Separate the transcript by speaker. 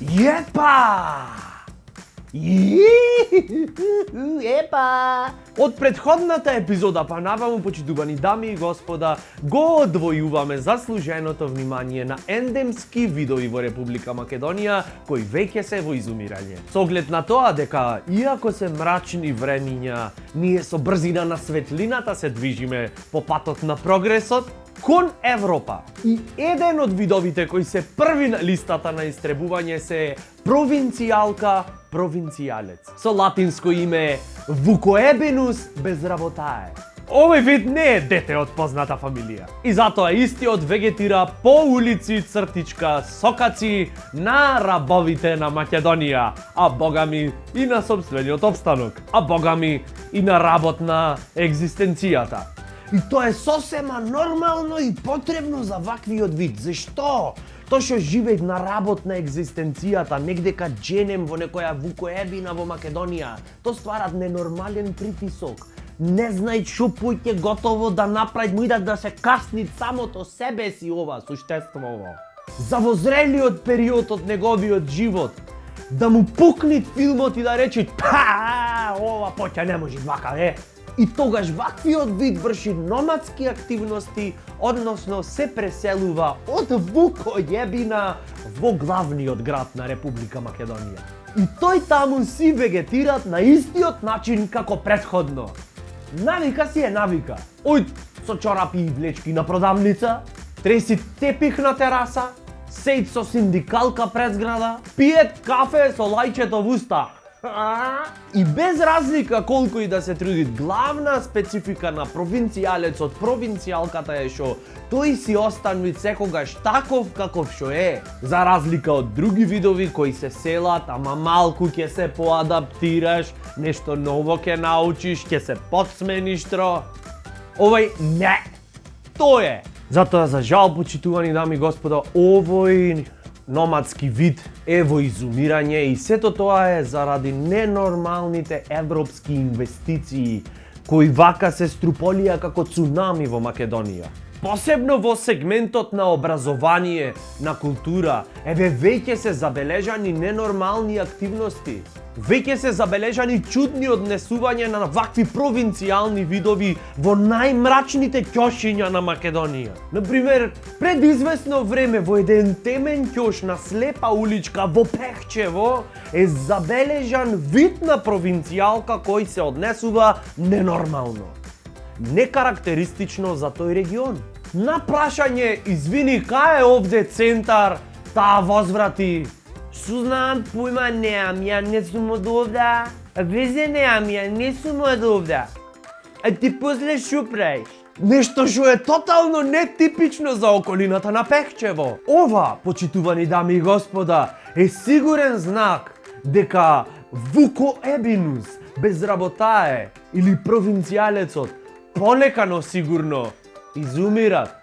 Speaker 1: Епа! Епа! Од претходната епизода па наваму, почитувани дами и господа, го одвојуваме заслуженото внимание на ендемски видови во Република Македонија кои веќе се во изумирање. Со оглед на тоа дека, иако се мрачни времиња, ние со брзина на светлината се движиме по патот на прогресот, кон Европа. И еден од видовите кои се први на листата на истребување се провинцијалка провинцијалец. Со латинско име Vucoebinus bezrabotare. Овој вид не е дете од позната фамилија. И затоа истиот вегетира по улици Цртичка, Сокаци, на рабовите на Македонија, а богами и на сопствениот опстанок, а богами и на работ на екзистенцијата. И тоа е сосема нормално и потребно за ваквиот вид. Зашто? Тоа што живеет на работ на екзистенцијата, негдека дженем во некоја Вукоебина во Македонија, тоа стварат ненормален притисок. Не знај што поќе готово да направи, му да се касни самото себе си ова суштествово. За возрелиот период од неговиот живот, да му пукни филмот и да рече па, ова поќе не може вака, И тогаш ваквиот вид врши номадски активности, односно се преселува од Вукојебина во главниот град на Република Македонија. И тој таму си вегетират на истиот начин како претходно. Навика си е навика. Ој со чорапи и влечки на продавница, треси тепих на тераса, сејт со синдикалка пред зграда, пиет кафе со лајчето во уста. И без разлика колку и да се труди, главна специфика на провинцијалецот, провинцијалката е што тој си останува секогаш таков каков што е. За разлика од други видови кои се селат, ама малку ќе се поадаптираш, нешто ново ќе научиш, ќе се подсмениш тро. Овој не, тој е. Затоа за жал, почитувани дами и господа, овој номадски вид е во изумирање и сето тоа е заради ненормалните европски инвестиции кои вака се струполија како цунами во Македонија. Посебно во сегментот на образование, на култура, веќе се забележани ненормални активности. Веќе се забележани чудни однесувања на вакви провинцијални видови во најмрачните ќошиња на Македонија. Например, пред известно време во еден темен ќош на слепа уличка во Пехчево е забележан вид на провинцијалка кој се однесува ненормално. Некарактеристично за тој регион. На прашање, извини, кај е овде центар, таа возврати: Сузнам, појма неам, ја не сум од овда. Везе неам, ја не сум од овда. А ти после шо правиш? Нешто што е тотално нетипично за околината на Пехчево. Ова, почитувани дами и господа, е сигурен знак дека Vucoebinus bezrabotare или провинцијалецот полека но сигурно изумират.